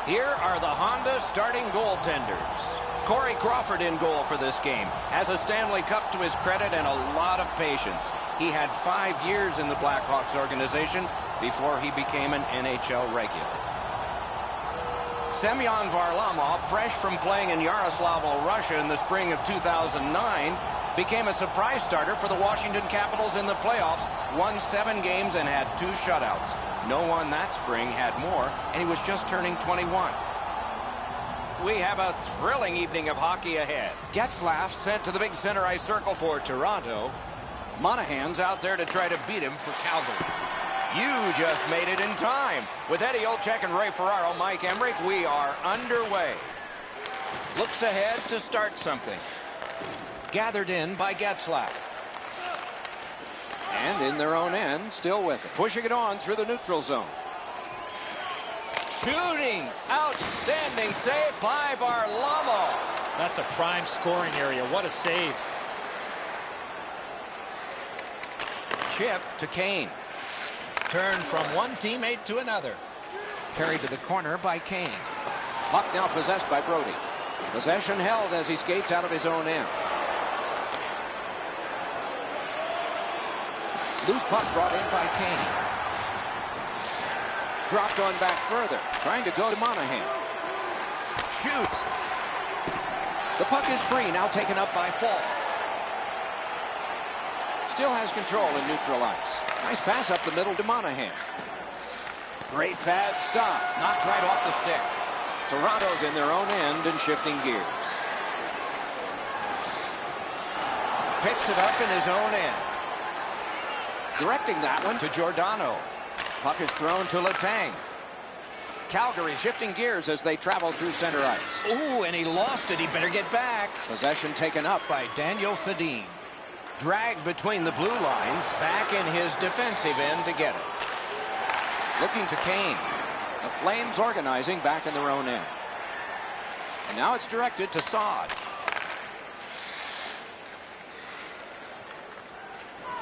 Here are the Honda starting goaltenders. Corey Crawford in goal for this game. Has a Stanley Cup to his credit and a lot of patience. He had 5 years in the Blackhawks organization before he became an NHL regular. Semyon Varlamov, fresh from playing in Yaroslavl, Russia in the spring of 2009, became a surprise starter for the Washington Capitals in the playoffs, won 7 games and had 2 shutouts. No one that spring had more, and he was just turning 21. We have a thrilling evening of hockey ahead. Getzlaf sent to the big center ice circle for Toronto. Monahan's out there to try to beat him for Calgary. You just made it in time. With Eddie Olczyk and Ray Ferraro, Mike Emmerich, we are underway. Looks ahead to start something. Gathered in by Getzlaf. And in their own end, still with it. Pushing it on through the neutral zone. Shooting. Outstanding save by Varlamov. That's a prime scoring area. What a save. Chip to Kane. Turn from one teammate to another. Carried to the corner by Kane. Puck now possessed by Brody. Possession held as he skates out of his own end. Loose puck brought in by Kane. Dropped on back further. Trying to go to Monahan. Shoots. The puck is free. Now taken up by Fall. Still has control in neutral ice. Nice pass up the middle to Monahan. Great pad stop. Knocked right off the stick. Toronto's in their own end and shifting gears. Picks it up in his own end. Directing that one to Giordano. Puck is thrown to Letang. Calgary shifting gears as they travel through center ice. Ooh, and he lost it. He better get back. Possession taken up by Daniel Sedin. Dragged between the blue lines. Back in his defensive end to get it. Looking to Kane. The Flames organizing back in their own end. And now it's directed to Saad.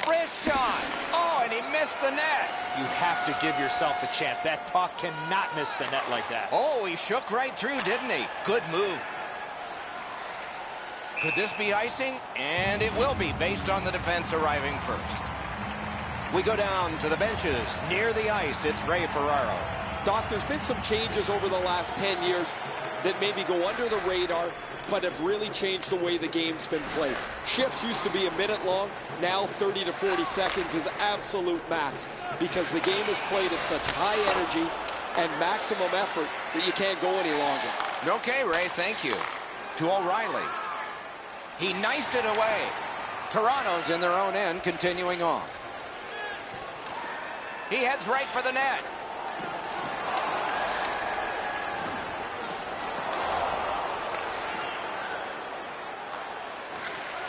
Wrist shot. Oh, and he missed the net. You have to give yourself a chance. That puck cannot miss the net like that. Oh, he shook right through, didn't he? Good move. Could this be icing? And it will be, based on the defense arriving first. We go down to the benches. Near the ice, it's Ray Ferraro. Doc, there's been some changes over the last 10 years that maybe go under the radar, but have really changed the way the game's been played. Shifts used to be a minute long. Now 30 to 40 seconds is absolute max because the game is played at such high energy and maximum effort that you can't go any longer. Okay, Ray, thank you. To O'Reilly. He knifed it away. Toronto's in their own end, continuing on. He heads right for the net.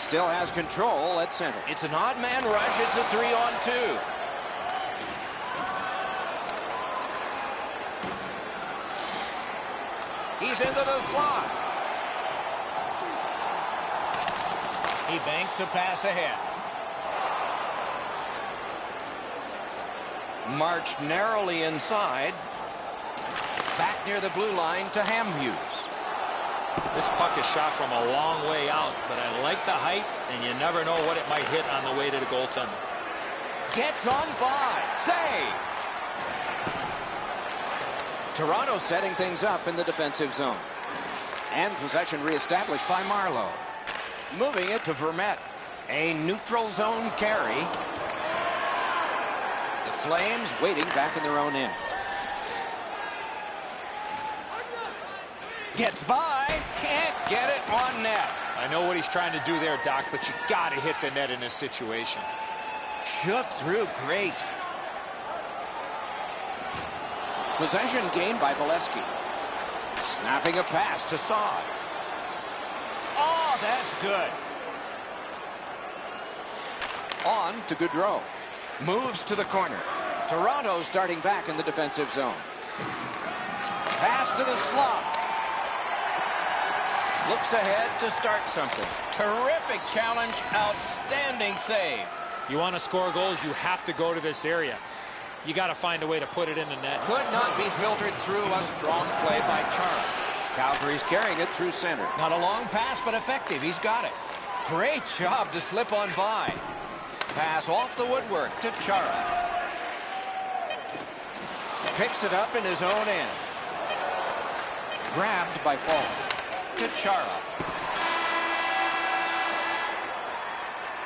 Still has control at center. It's an odd man rush. It's a 3-on-2. He's into the slot. He banks a pass ahead. Marched narrowly inside. Back near the blue line to Hamhuis. This puck is shot from a long way out, but I like the height, and you never know what it might hit on the way to the goaltender. Gets on by. Save. Toronto setting things up in the defensive zone. And possession reestablished by Marleau. Moving it to Vermette. A neutral zone carry. The Flames waiting back in their own end. Gets by. Can't get it on net. I know what he's trying to do there, Doc, but you got to hit the net in this situation. Shook through great. Possession gained by Bolesky. Snapping a pass to Saad. Oh, that's good. On to Gaudreau. Moves to the corner. Toronto starting back in the defensive zone. Pass to the slot. Looks ahead to start something. Terrific challenge. Outstanding save. You want to score goals, you have to go to this area. You got to find a way to put it in the net. Could not be filtered through. A strong play by Chara. Calgary's carrying it through center. Not a long pass, but effective. He's got it. Great job to slip on by. Pass off the woodwork to Chara. Picks it up in his own end. Grabbed by Fall. To Chara.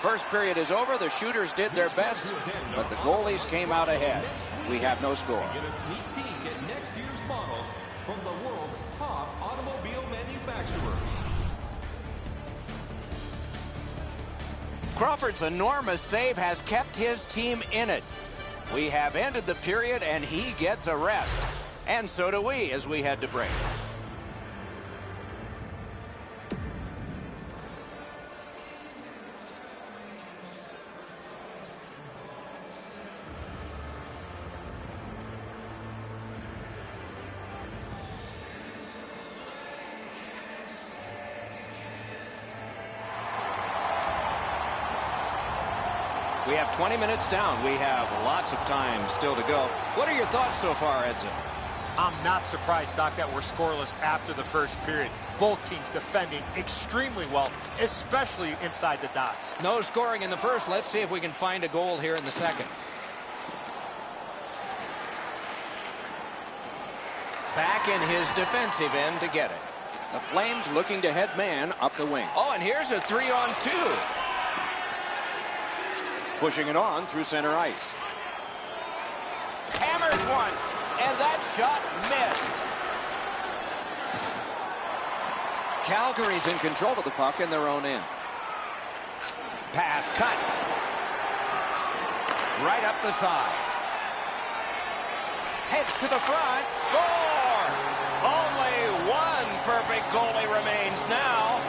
First period is over. The shooters did their best, but the goalies came out ahead. We have no score. Get a sneak peek at next year's models from the world's top automobile manufacturers. Crawford's enormous save has kept his team in it. We have ended the period, and he gets a rest. And so do we as we head to break. We have 20 minutes down. We have lots of time still to go. What are your thoughts so far, Edson? I'm not surprised, Doc, that we're scoreless after the first period. Both teams defending extremely well, especially inside the dots. No scoring in the first. Let's see if we can find a goal here in the second. Back in his defensive end to get it. The Flames looking to head man up the wing. Oh, and here's a 3-on-2. Pushing it on through center ice. Hammers one, and that shot missed. Calgary's in control of the puck in their own end. Pass cut. Right up the side. Heads to the front. Score! Only one perfect goalie remains now.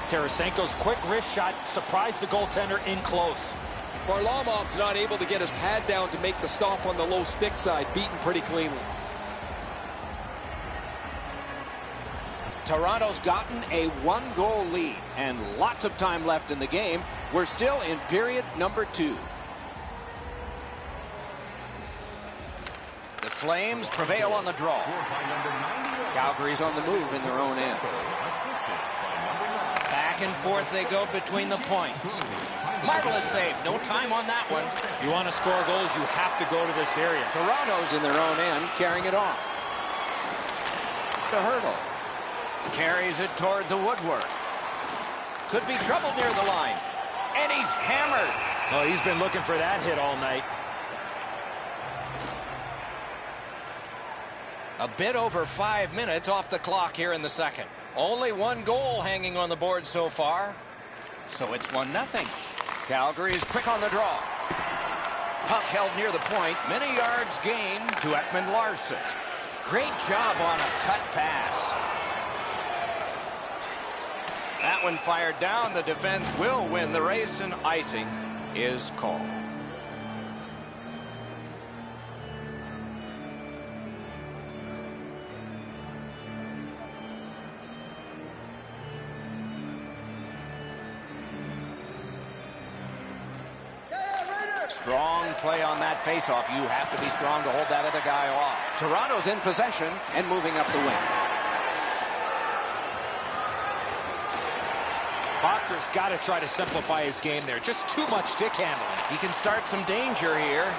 Tarasenko's quick wrist shot surprised the goaltender in close. Varlamov's not able to get his pad down to make the stop on the low stick side, beaten pretty cleanly. Toronto's gotten a one-goal lead and lots of time left in the game. We're still in period number 2. The Flames prevail on the draw. Calgary's on the move in their own end. Back and forth they go between the points. Marvelous save. No time on that one. You want to score goals, you have to go to this area. Toronto's in their own end, carrying it on. The hurdle. Carries it toward the woodwork. Could be trouble near the line. And he's hammered. Oh, he's been looking for that hit all night. A bit over 5 minutes off the clock here in the second. Only one goal hanging on the board so far. So it's 1-0. Calgary is quick on the draw. Puck held near the point. Many yards gained to Ekman Larsson. Great job on a cut pass. That one fired down. The defense will win the race, and icing is called. Strong play on that faceoff. You have to be strong to hold that other guy off. Toronto's in possession and moving up the wing. Bacher's got to try to simplify his game there. Just too much stick handling. He can start some danger here.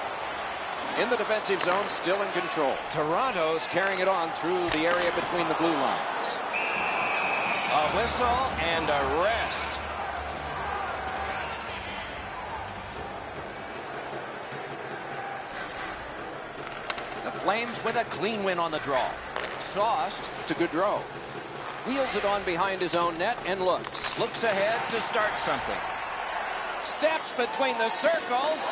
In the defensive zone, still in control. Toronto's carrying it on through the area between the blue lines. A whistle and a rest. The Flames with a clean win on the draw. Sauced to Gaudreau. Wheels it on behind his own net and looks. Looks ahead to start something. Steps between the circles.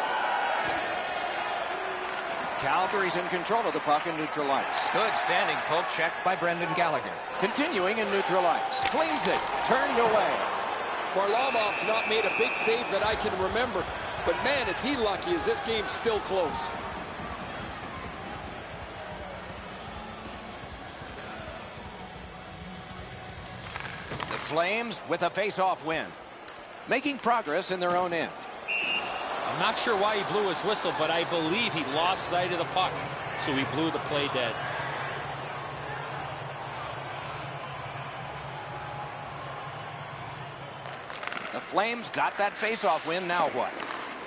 Calgary's in control of the puck in neutral ice. Good standing poke check by Brendan Gallagher. Continuing in neutral ice. Flings it. Turned away. Varlamov's not made a big save that I can remember. But man, is he lucky as this game's still close. Flames with a face-off win, making progress in their own end. I'm not sure why he blew his whistle, but I believe he lost sight of the puck, so he blew the play dead. The Flames got that face-off win. Now what?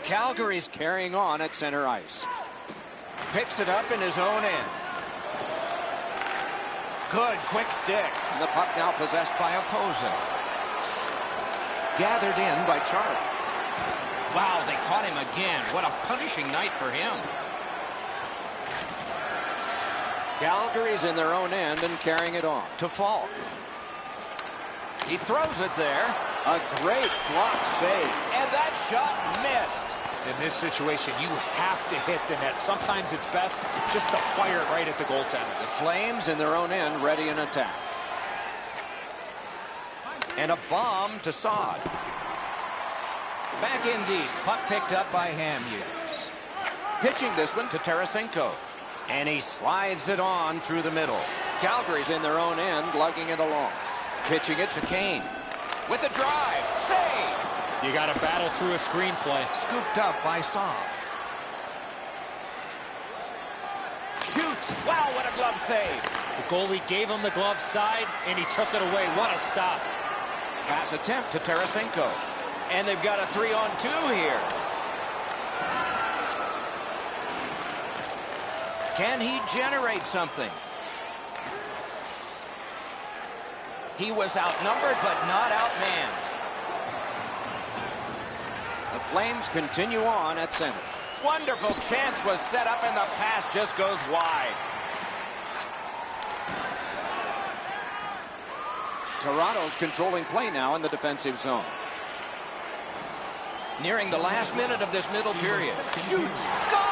Calgary's carrying on at center ice. Picks it up in his own end. Good quick stick. And the puck now possessed by Opoza. Gathered in by Charlie. Wow, they caught him again. What a punishing night for him. Calgary's in their own end and carrying it on to Falk. He throws it there. A great block save. And that shot missed. In this situation, you have to hit the net. Sometimes it's best just to fire it right at the goaltender. The Flames in their own end, ready in attack. And a bomb to Saad. Back in deep. Puck picked up by Hamhuis. Pitching this one to Tarasenko. And he slides it on through the middle. Calgary's in their own end, lugging it along. Pitching it to Kane. With a drive. Save. You got to battle through a screenplay. Scooped up by Saad. Shoot. Wow, what a glove save. The goalie gave him the glove side, and he took it away. What a stop. Pass attempt to Tarasenko. And they've got a 3-on-2 here. Can he generate something? He was outnumbered, but not outmanned. The Flames continue on at center. Wonderful chance was set up, and the pass just goes wide. Toronto's controlling play now in the defensive zone. Nearing the last minute of this middle period. Shoots. Score!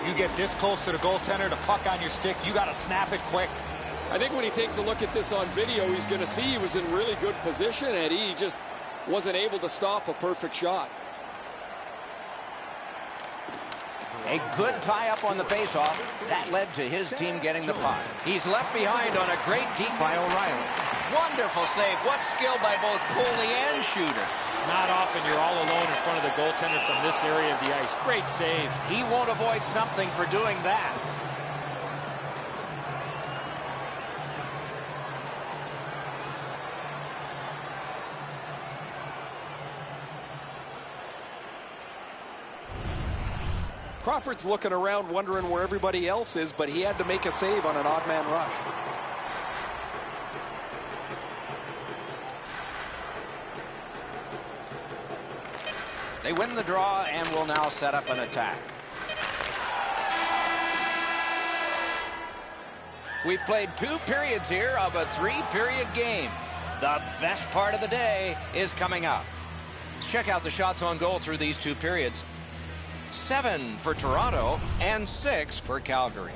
You get this close to the goaltender, the puck on your stick, you got to snap it quick. I think when he takes a look at this on video, he's going to see he was in really good position, Eddie. He just wasn't able to stop a perfect shot. A good tie-up on the face-off. That led to his team getting the puck. He's left behind on a great deep by O'Reilly. Wonderful save. What skill by both goalie and shooter. Not often you're all alone in front of the goaltender from this area of the ice. Great save. He won't avoid something for doing that. Crawford's looking around wondering where everybody else is, but he had to make a save on an odd man rush. They win the draw and will now set up an attack. We've played 2 periods here of a 3-period game. The best part of the day is coming up. Check out the shots on goal through these 2 periods. 7 for Toronto and 6 for Calgary.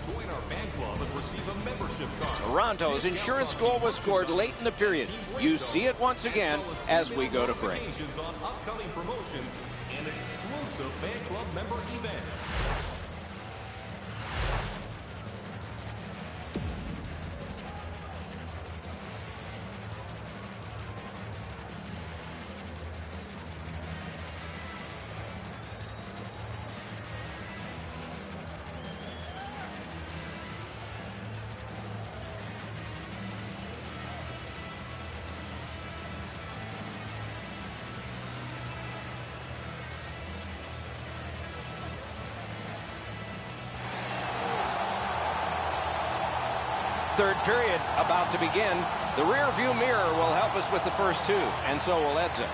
Join our fan club and receive a membership card. Toronto's insurance goal was scored late in the period. You see it once again as we go to break. On upcoming promotions and exclusive fan club member events. Third period about to begin. The rear view mirror will help us with the first 2, and so will Edza.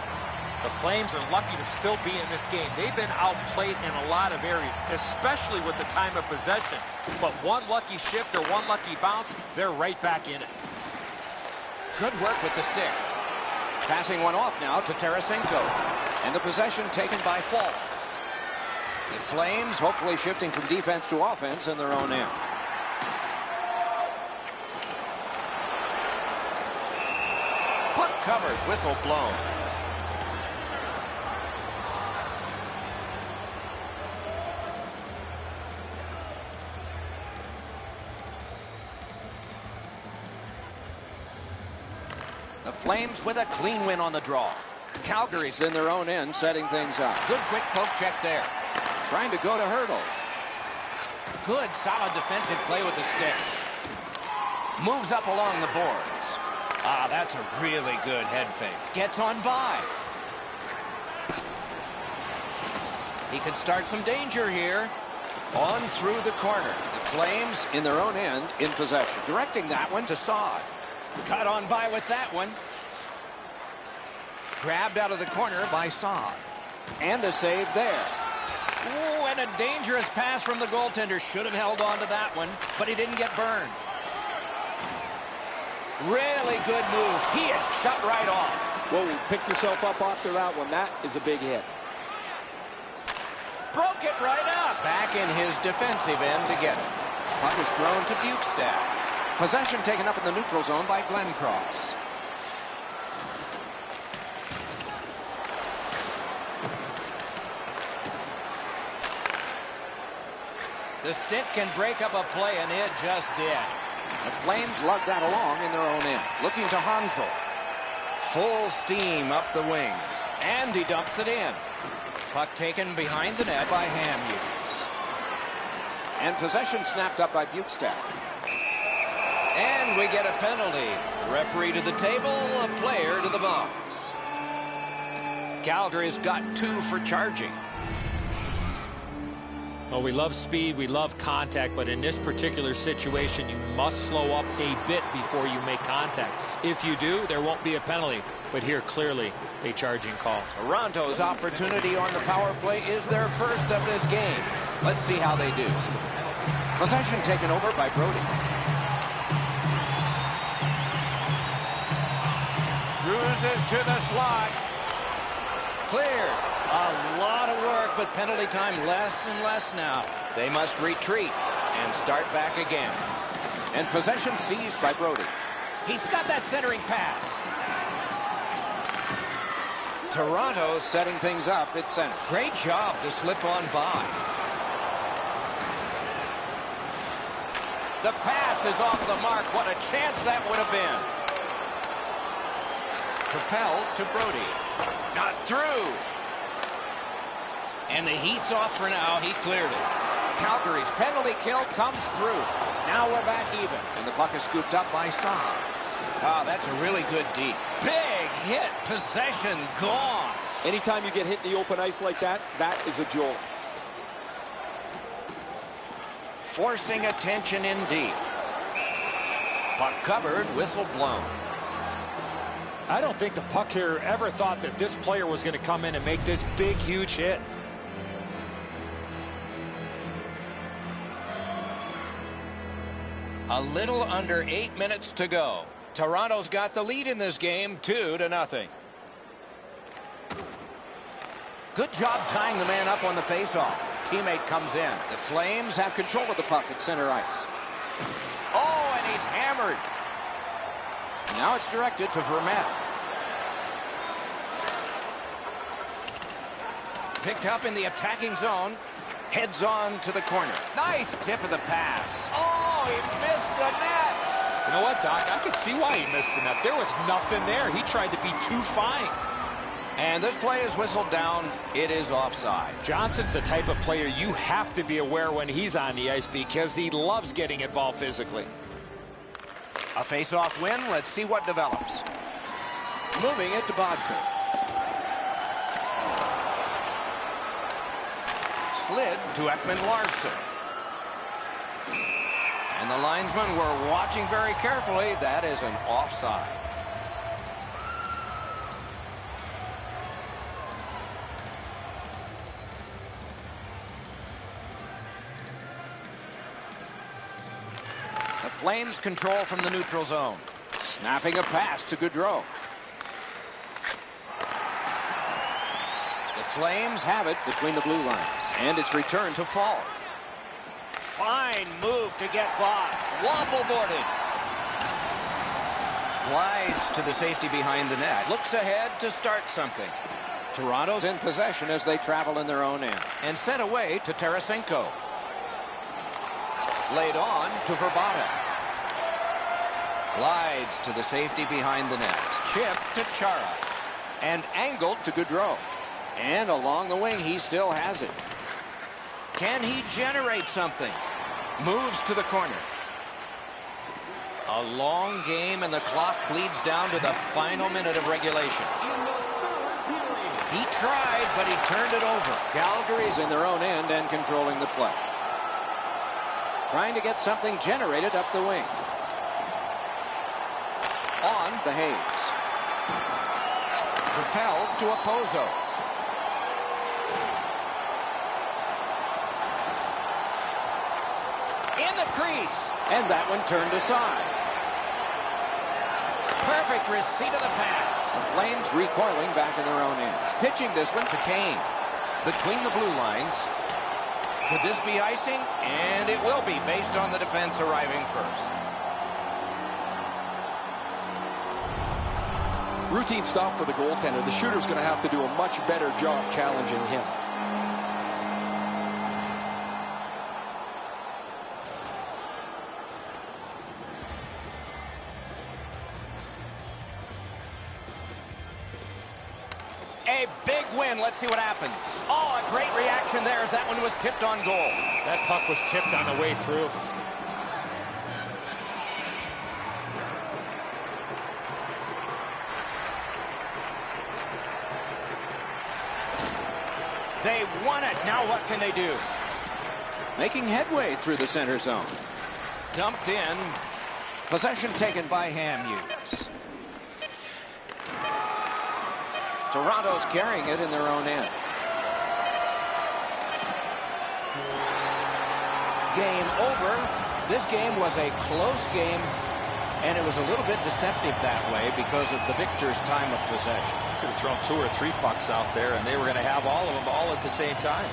The Flames are lucky to still be in this game. They've been outplayed in a lot of areas, especially with the time of possession. But one lucky shift or one lucky bounce, they're right back in it. Good work with the stick. Passing one off now to Tarasenko. And the possession taken by Falk. The Flames hopefully shifting from defense to offense in their own end. covered, whistle blown. The Flames with a clean win on the draw. Calgary's in their own end, setting things up. Good quick poke check there. Trying to go to Hurdle. Good, solid defensive play with the stick. Moves up along the boards. Ah, that's a really good head fake. Gets on by. He could start some danger here. On through the corner. The Flames in their own end in possession. Directing that one to Saad. Cut on by with that one. Grabbed out of the corner by Saad. And a save there. Ooh, and a dangerous pass from the goaltender. Should have held on to that one, but he didn't get burned. Really good move. He is shut right off. Whoa, pick yourself up after that one. That is a big hit. Broke it right up. Back in his defensive end to get it. Puck is thrown to Bukestad. Possession taken up in the neutral zone by Glencross. The stick can break up a play, and it just did. The Flames lug that along in their own end. Looking to Hansel. Full steam up the wing. And he dumps it in. Puck taken behind the net by Hamhuis. And possession snapped up by Bukestad. And we get a penalty. The referee to the table, a player to the box. Calgary's got 2 for charging. Well, we love speed, we love contact, but in this particular situation, you must slow up a bit before you make contact. If you do, there won't be a penalty. But here, clearly, a charging call. Toronto's opportunity on the power play is their first of this game. Let's see how they do. Possession taken over by Brody. Cruises to the slot. Cleared. A lot of work, but penalty time less and less now. They must retreat and start back again. And possession seized by Brody. He's got that centering pass. Toronto setting things up at center. Great job to slip on by. The pass is off the mark. What a chance that would have been. Propelled to Brody. Not through. And the heat's off for now. He cleared it. Calgary's penalty kill comes through. Now we're back even. And the puck is scooped up by Saad. Oh, that's a really good D. Big hit. Possession gone. Anytime you get hit in the open ice like that, that is a jolt. Forcing attention in deep. Puck covered, whistle blown. I don't think the puck here ever thought that this player was going to come in and make this big, huge hit. A little under 8 minutes to go. Toronto's got the lead in this game, 2-0. Good job tying the man up on the faceoff. Teammate comes in. The Flames have control of the puck at center ice. Oh, and he's hammered. Now it's directed to Vermette. Picked up in the attacking zone. Heads on to the corner. Nice tip of the pass. Oh, he missed the net. You know what, Doc? I could see why he missed the net. There was nothing there. He tried to be too fine. And this play is whistled down. It is offside. Johnson's the type of player you have to be aware when he's on the ice because he loves getting involved physically. A face-off win. Let's see what develops. Moving it to Bodker. Slid to Ekman-Larsson. And the linesmen were watching very carefully. That is an offside. The Flames control from the neutral zone. Snapping a pass to Gaudreau. The Flames have it between the blue lines. And it's returned to Fall. Fine move to get by. Waffle boarded. Glides to the safety behind the net. Looks ahead to start something. Toronto's in possession as they travel in their own end. And sent away to Tarasenko. Laid on to Verbata. Glides to the safety behind the net. Chip to Chara. And angled to Gaudreau. And along the wing, he still has it. Can he generate something? Moves to the corner. A long game, and the clock bleeds down to the final minute of regulation. He tried, but he turned it over. Calgary's in their own end and controlling the play. Trying to get something generated up the wing. On the Hayes. Propelled to Opozo. In the crease. And that one turned aside. Perfect receipt of the pass. The Flames recoiling back in their own end. Pitching this one to Kane. Between the blue lines. Could this be icing? And it will be based on the defense arriving first. Routine stop for the goaltender. The shooter's going to have to do a much better job challenging him. A big win. Let's see what happens. Oh, a great reaction there as that one was tipped on goal. That puck was tipped on the way through. They won it. Now what can they do? Making headway through the center zone. Dumped in. Possession taken by Hamhuis. Toronto's carrying it in their own end. Game over. This game was a close game, and it was a little bit deceptive that way because of the victor's time of possession. Could have thrown 2 or 3 pucks out there, and they were going to have all of them all at the same time.